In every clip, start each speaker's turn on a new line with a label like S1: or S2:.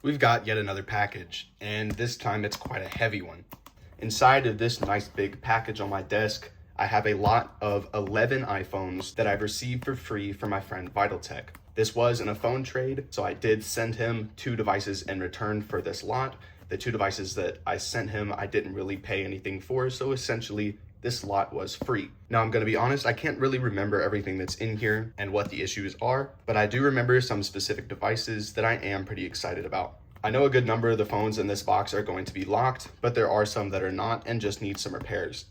S1: We've got yet another package, and this time it's quite a heavy one. Inside of this nice big package on my desk, I have a lot of 11 iPhones that I've received for free from my friend VitalTech. This was in a phone trade, so I did send him 2 devices in return for this lot. The 2 devices that I sent him, I didn't really pay anything for, so essentially this lot was free. Now, I'm gonna be honest, I can't really remember everything that's in here and what the issues are, but I do remember some specific devices that I am pretty excited about. I know a good number of the phones in this box are going to be locked, but there are some that are not and just need some repairs.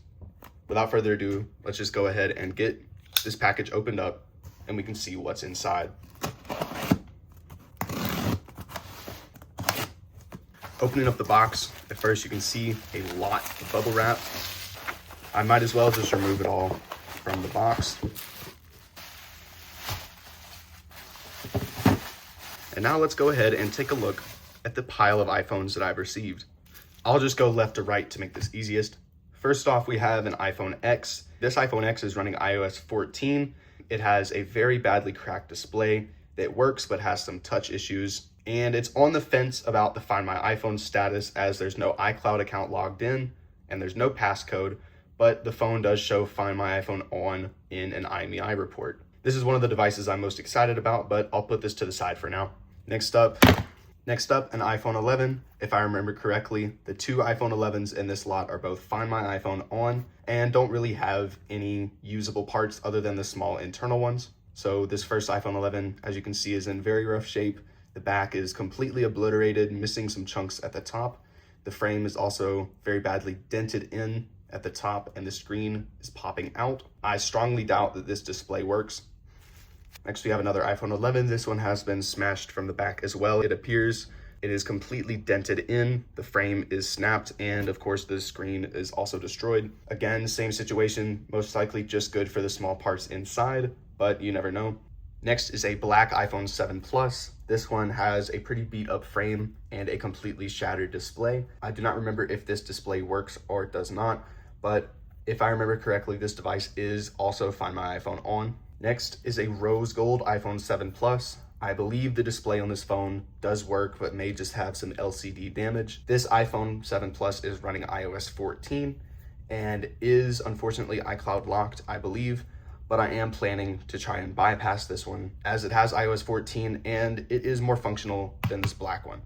S1: Without further ado, let's just go ahead and get this package opened up and we can see what's inside. Opening up the box, at first you can see a lot of bubble wrap. I might as well just remove it all from the box. And now let's go ahead and take a look at the pile of iPhones that I've received. I'll just go left to right to make this easiest. First off, we have an iPhone X. This iPhone X is running iOS 14. It has a very badly cracked display that works but has some touch issues. And it's on the fence about the Find My iPhone status, as there's no iCloud account logged in and there's no passcode, but the phone does show Find My iPhone on in an IMEI report. This is one of the devices I'm most excited about, but I'll put this to the side for now. Next up, an iPhone 11. If I remember correctly, the 2 iPhone 11s in this lot are both Find My iPhone on and don't really have any usable parts other than the small internal ones. So this first iPhone 11, as you can see, is in very rough shape. The back is completely obliterated, missing some chunks at the top. The frame is also very badly dented in at the top and the screen is popping out. I strongly doubt that this display works. Next, we have another iPhone 11. This one has been smashed from the back as well. It appears it is completely dented in, the frame is snapped, and of course the screen is also destroyed. Again, same situation, most likely just good for the small parts inside, but you never know. Next is a black iPhone 7 Plus. This one has a pretty beat up frame and a completely shattered display. I do not remember if this display works or it does not, but if I remember correctly, this device is also Find My iPhone on. Next is a rose gold iPhone 7 Plus. I believe the display on this phone does work, but may just have some LCD damage. This iPhone 7 Plus is running iOS 14 and is unfortunately iCloud locked, I believe, but I am planning to try and bypass this one as it has iOS 14 and it is more functional than this black one.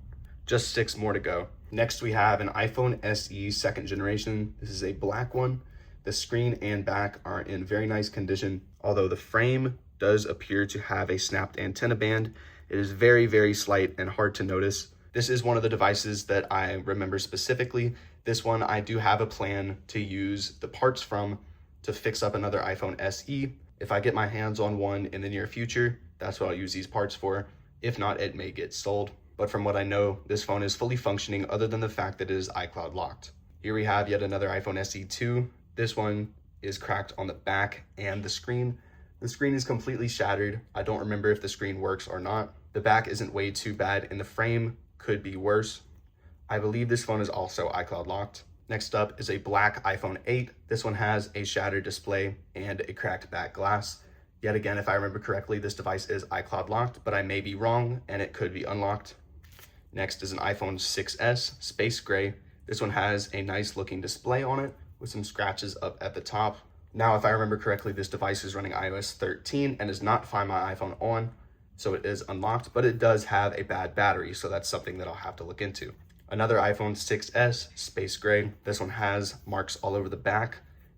S1: Just 6 more to go. Next, we have an iPhone SE 2nd generation. This is a black one. The screen and back are in very nice condition, although the frame does appear to have a snapped antenna band. It is very, very slight and hard to notice. This is one of the devices that I remember specifically. This one, I do have a plan to use the parts from to fix up another iPhone SE. If I get my hands on one in the near future, that's what I'll use these parts for. If not, it may get sold. But from what I know, this phone is fully functioning other than the fact that it is iCloud locked. Here we have yet another iPhone SE 2. This one is cracked on the back and the screen. The screen is completely shattered. I don't remember if the screen works or not. The back isn't way too bad and the frame could be worse. I believe this phone is also iCloud locked. Next up is a black iPhone 8. This one has a shattered display and a cracked back glass. Yet again, if I remember correctly, this device is iCloud locked, but I may be wrong and it could be unlocked. Next is an iPhone 6s, space gray. This one has a nice looking display on it with some scratches up at the top. Now, if I remember correctly, this device is running iOS 13 and is not Find My iPhone on, so it is unlocked, but it does have a bad battery, so that's something that I'll have to look into. Another iPhone 6s, space gray. This one has marks all over the back.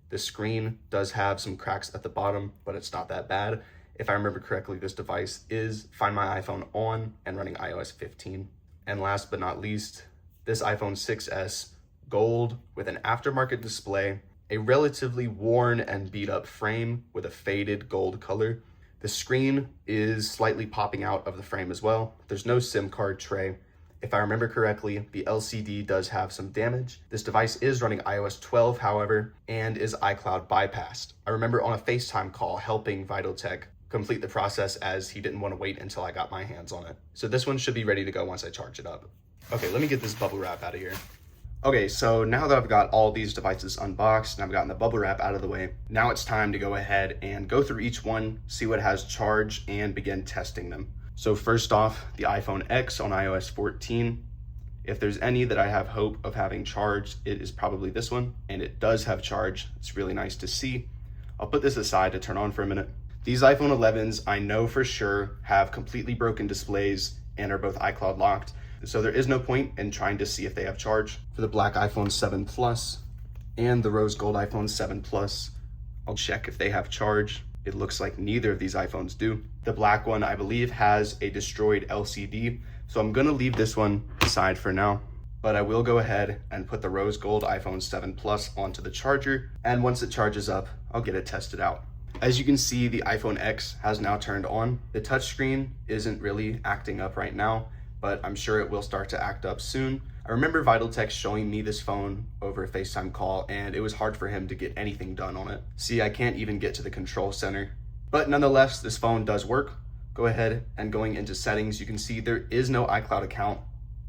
S1: The screen does have some cracks at the bottom, but it's not that bad. If I remember correctly, this device is Find My iPhone on and running iOS 15. And last but not least, this iPhone 6s, gold with an aftermarket display, a relatively worn and beat up frame with a faded gold color. The screen is slightly popping out of the frame as well. There's no SIM card tray. If I remember correctly, the LCD does have some damage. This device is running iOS 12, however, and is iCloud bypassed. I remember on a FaceTime call helping VitalTech complete the process as he didn't want to wait until I got my hands on it. So this one should be ready to go once I charge it up. Okay, let me get this bubble wrap out of here. Okay, so now that I've got all these devices unboxed and I've gotten the bubble wrap out of the way, now it's time to go ahead and go through each one, see what has charge, and begin testing them. So first off, the iPhone X on iOS 14. If there's any that I have hope of having charged, it is probably this one, and it does have charge. It's really nice to see. I'll put this aside to turn on for a minute. These iPhone 11s, I know for sure, have completely broken displays and are both iCloud locked, so there is no point in trying to see if they have charge. For the black iPhone 7 Plus and the rose gold iPhone 7 Plus, I'll check if they have charge. It looks like neither of these iPhones do. The black one, I believe, has a destroyed LCD, so I'm gonna leave this one aside for now. But I will go ahead and put the rose gold iPhone 7 Plus onto the charger, and once it charges up, I'll get it tested out. As you can see, the iPhone X has now turned on. The touchscreen isn't really acting up right now, but I'm sure it will start to act up soon. I remember VitalTech showing me this phone over a FaceTime call, and it was hard for him to get anything done on it. See, I can't even get to the control center. But nonetheless, this phone does work. Go ahead and going into settings, you can see there is no iCloud account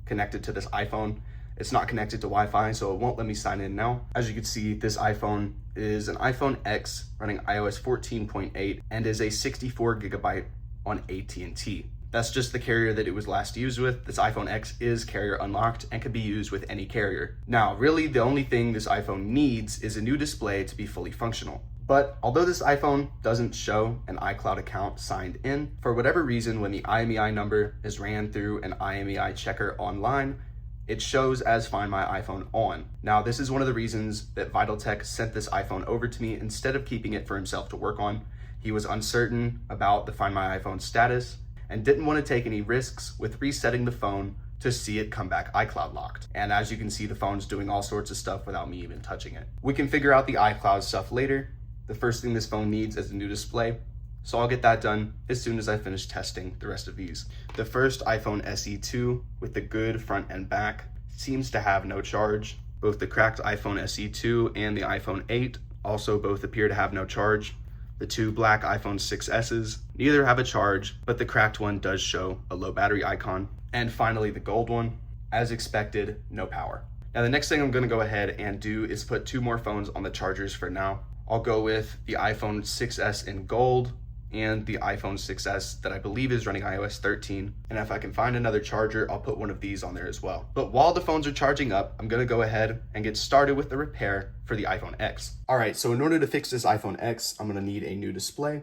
S1: connected to this iPhone. It's not connected to Wi-Fi, so it won't let me sign in now. As you can see, this iPhone is an iPhone X running iOS 14.8 and is a 64 gigabyte on AT&T. That's just the carrier that it was last used with. This iPhone X is carrier unlocked and can be used with any carrier. Now, really the only thing this iPhone needs is a new display to be fully functional. But although this iPhone doesn't show an iCloud account signed in, for whatever reason, when the IMEI number is ran through an IMEI checker online, it shows as Find My iPhone on. Now, this is one of the reasons that VitalTech sent this iPhone over to me instead of keeping it for himself to work on. He was uncertain about the Find My iPhone status and didn't want to take any risks with resetting the phone to see it come back iCloud locked. And as you can see, the phone's doing all sorts of stuff without me even touching it. We can figure out the iCloud stuff later. The first thing this phone needs is a new display, so I'll get that done as soon as I finish testing the rest of these. The first iPhone SE2 with the good front and back seems to have no charge. Both the cracked iPhone SE2 and the iPhone 8 also both appear to have no charge. The two black iPhone 6Ss, neither have a charge, but the cracked one does show a low battery icon. And finally, the gold one, as expected, no power. Now, the next thing I'm gonna go ahead and do is put two more phones on the chargers for now. I'll go with the iPhone 6S in gold and the iPhone 6S that I believe is running iOS 13. And if I can find another charger, I'll put one of these on there as well. But while the phones are charging up, I'm gonna go ahead and get started with the repair for the iPhone X. All right, so in order to fix this iPhone X, I'm gonna need a new display.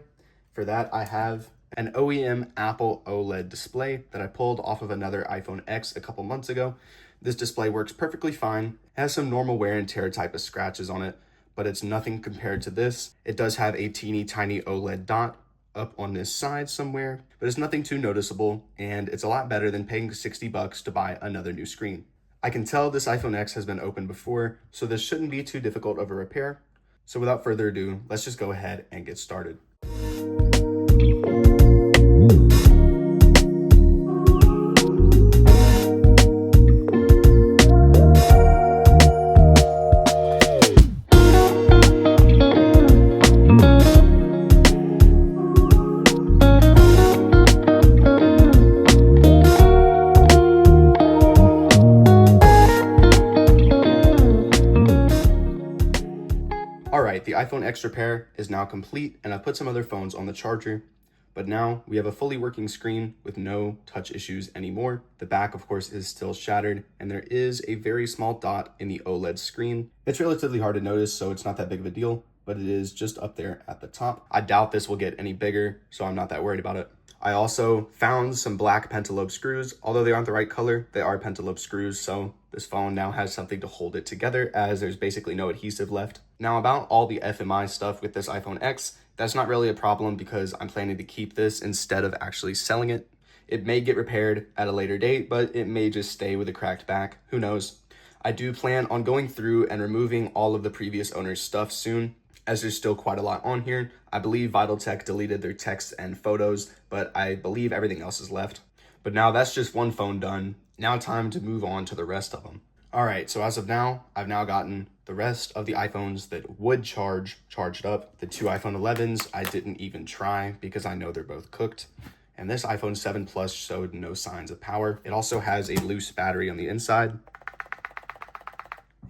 S1: For that, I have an OEM Apple OLED display that I pulled off of another iPhone X a couple months ago. This display works perfectly fine, has some normal wear and tear type of scratches on it, but it's nothing compared to this. It does have a teeny tiny OLED dot up on this side somewhere, but it's nothing too noticeable, and it's a lot better than paying $60 to buy another new screen. I can tell this iPhone X has been opened before, so this shouldn't be too difficult of a repair. So without further ado, let's just go ahead and get started. The iPhone X repair is now complete, and I've put some other phones on the charger, but now we have a fully working screen with no touch issues anymore. The back, of course, is still shattered, and there is a very small dot in the OLED screen. It's relatively hard to notice, so it's not that big of a deal, but it is just up there at the top. I doubt this will get any bigger, so I'm not that worried about it. I also found some black pentalobe screws. Although they aren't the right color, they are pentalobe screws, so this phone now has something to hold it together, as there's basically no adhesive left. Now, about all the FMI stuff with this iPhone X, that's not really a problem because I'm planning to keep this instead of actually selling it. It may get repaired at a later date, but it may just stay with a cracked back. Who knows? I do plan on going through and removing all of the previous owner's stuff soon, as there's still quite a lot on here. I believe VitalTech deleted their texts and photos, but I believe everything else is left. But now that's just one phone done. Now time to move on to the rest of them. All right, so as of now, I've now gotten the rest of the iPhones that would charged up. The two iPhone 11s, I didn't even try because I know they're both cooked. And this iPhone 7 Plus showed no signs of power. It also has a loose battery on the inside,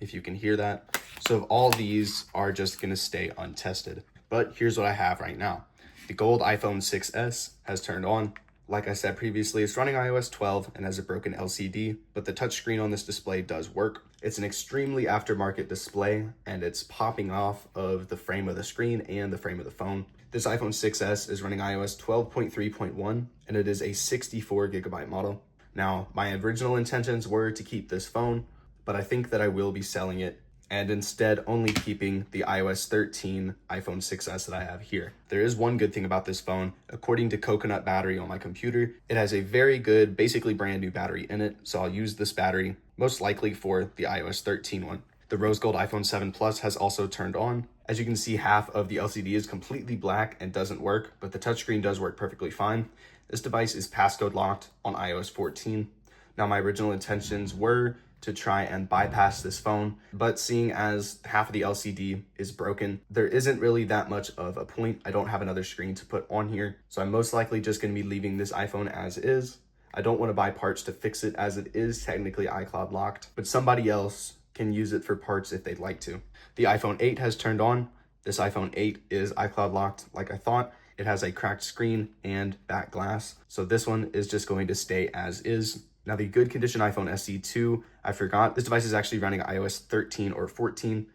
S1: if you can hear that. So all these are just gonna stay untested. But here's what I have right now. The gold iPhone 6S has turned on. Like I said previously, it's running iOS 12 and has a broken LCD, but the touchscreen on this display does work. It's an extremely aftermarket display, and it's popping off of the frame of the screen and the frame of the phone. This iPhone 6s is running iOS 12.3.1, and it is a 64 gigabyte model. Now, my original intentions were to keep this phone, but I think that I will be selling it and instead only keeping the iOS 13 iPhone 6s that I have here. There is one good thing about this phone. According to Coconut Battery on my computer, it has a very good, basically brand new battery in it, so I'll use this battery most likely for the iOS 13 one. The rose gold iPhone 7 Plus has also turned on. As you can see, half of the LCD is completely black and doesn't work, but the touchscreen does work perfectly fine. This device is passcode locked on iOS 14. Now, my original intentions were to try and bypass this phone, but seeing as half of the LCD is broken, there isn't really that much of a point. I don't have another screen to put on here, so I'm most likely just going to be leaving this iPhone as is. I don't want to buy parts to fix it, as it is technically iCloud locked, but somebody else can use it for parts if they'd like to. The iPhone 8 has turned on. This iPhone 8 is iCloud locked like I thought. It has a cracked screen and back glass, so this one is just going to stay as is. Now, the good condition iPhone SE 2, I forgot, this device is actually running iOS 13 or 14.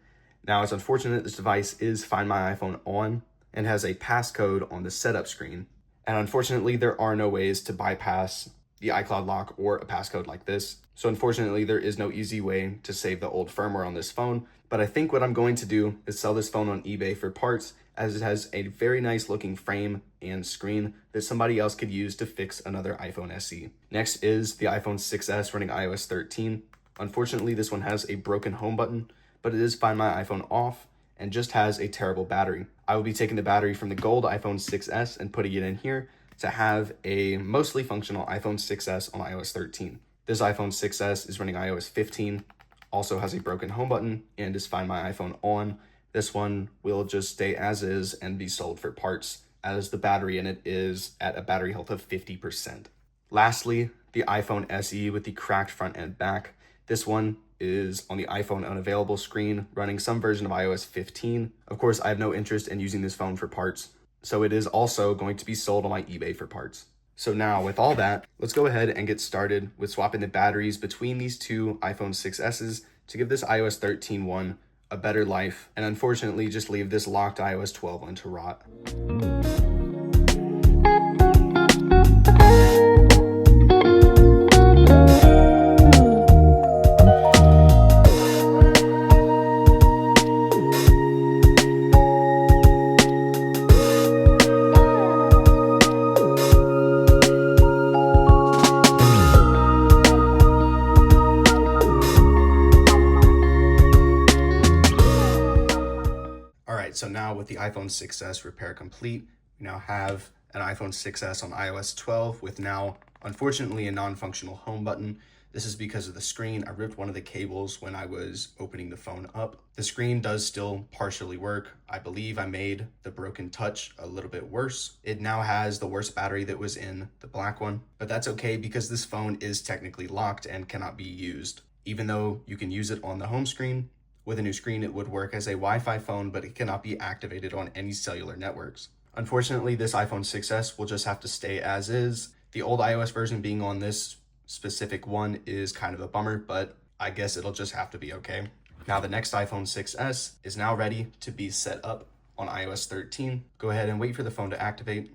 S1: Now, it's unfortunate this device is Find My iPhone on and has a passcode on the setup screen. And unfortunately, there are no ways to bypass the iCloud lock or a passcode like this. So unfortunately, there is no easy way to save the old firmware on this phone. But I think what I'm going to do is sell this phone on eBay for parts, as it has a very nice looking frame and screen that somebody else could use to fix another iPhone SE. Next is the iPhone 6s running iOS 13. Unfortunately, this one has a broken home button, but it is Find My iPhone off and just has a terrible battery. I will be taking the battery from the gold iPhone 6s and putting it in here to have a mostly functional iPhone 6s on iOS 13. This iPhone 6s is running iOS 15, also has a broken home button, and is Find My iPhone on. This one will just stay as is and be sold for parts, as the battery in it is at a battery health of 50%. Lastly, the iPhone SE with the cracked front and back. This one is on the iPhone unavailable screen, running some version of iOS 15. Of course, I have no interest in using this phone for parts, so it is also going to be sold on my eBay for parts. So now, with all that, let's go ahead and get started with swapping the batteries between these two iPhone 6s's to give this iOS 13 one a better life, and unfortunately just leave this locked iOS 12 one to rot. So now with the iPhone 6s repair complete, we now have an iPhone 6s on iOS 12 with now, unfortunately, a non-functional home button. This is because of the screen. I ripped one of the cables when I was opening the phone up. The screen does still partially work. I believe I made the broken touch a little bit worse. It now has the worst battery that was in the black one, but that's okay because this phone is technically locked and cannot be used. Even though you can use it on the home screen, with a new screen, it would work as a Wi-Fi phone, but it cannot be activated on any cellular networks. Unfortunately, this iPhone 6s will just have to stay as is. The old iOS version being on this specific one is kind of a bummer, but I guess it'll just have to be okay. Now, the next iPhone 6s is now ready to be set up on iOS 13. Go ahead and wait for the phone to activate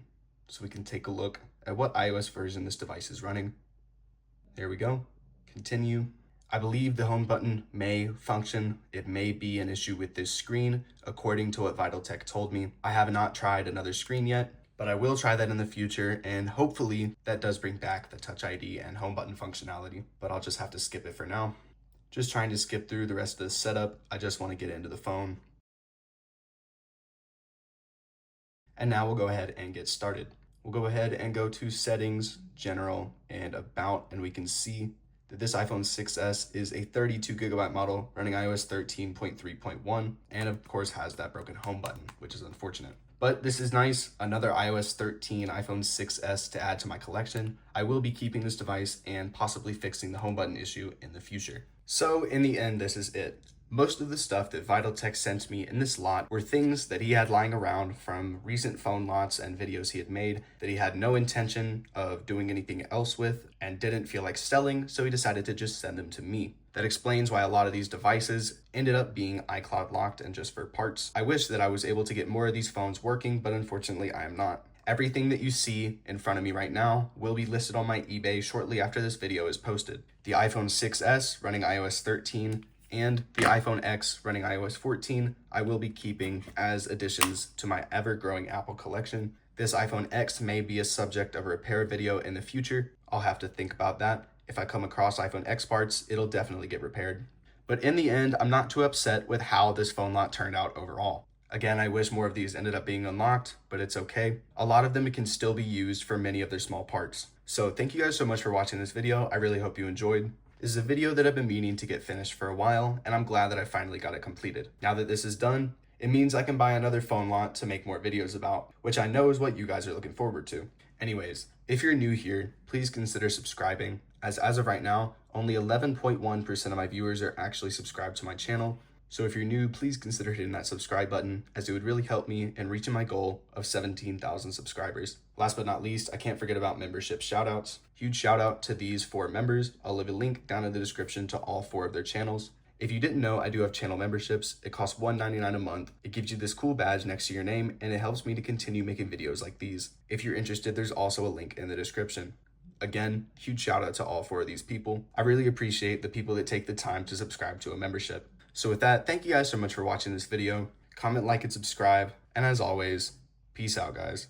S1: so we can take a look at what iOS version this device is running. There we go. Continue. I believe the home button may function. It may be an issue with this screen, according to what VitalTech told me. I have not tried another screen yet, but I will try that in the future, and hopefully that does bring back the Touch ID and home button functionality, but I'll just have to skip it for now. Just trying to skip through the rest of the setup. I just want to get into the phone. And now we'll go ahead and get started. We'll go ahead and go to Settings, General, and About, and we can see that this iPhone 6s is a 32 gigabyte model running iOS 13.3.1, and of course has that broken home button, which is unfortunate. But this is nice, another iOS 13 iPhone 6s to add to my collection. I will be keeping this device and possibly fixing the home button issue in the future. So in the end, this is it. Most of the stuff that VitalTech sent me in this lot were things that he had lying around from recent phone lots and videos he had made that he had no intention of doing anything else with and didn't feel like selling, so he decided to just send them to me. That explains why a lot of these devices ended up being iCloud locked and just for parts. I wish that I was able to get more of these phones working, but unfortunately I am not. Everything that you see in front of me right now will be listed on my eBay shortly after this video is posted. The iPhone 6s running iOS 13 and the iPhone X running iOS 14 I will be keeping as additions to my ever-growing Apple collection. This iPhone X may be a subject of a repair video in the future. I'll have to think about that. If I come across iPhone X parts, it'll definitely get repaired. But in the end, I'm not too upset with how this phone lot turned out overall. Again, I wish more of these ended up being unlocked, but it's okay. A lot of them can still be used for many of their small parts. So thank you guys so much for watching this video. I really hope you enjoyed. This is a video that I've been meaning to get finished for a while, and I'm glad that I finally got it completed. Now that this is done, it means I can buy another phone lot to make more videos about, which I know is what you guys are looking forward to. Anyways, if you're new here, please consider subscribing, as of right now, only 11.1% of my viewers are actually subscribed to my channel. So if you're new, please consider hitting that subscribe button, as it would really help me in reaching my goal of 17,000 subscribers. Last but not least, I can't forget about membership shoutouts. Huge shout out to these 4 members. I'll leave a link down in the description to all 4 of their channels. If you didn't know, I do have channel memberships. It costs $1.99 a month. It gives you this cool badge next to your name, and it helps me to continue making videos like these. If you're interested, there's also a link in the description. Again, huge shout out to all 4 of these people. I really appreciate the people that take the time to subscribe to a membership. So with that, thank you guys so much for watching this video. Comment, like, and subscribe. And as always, peace out, guys.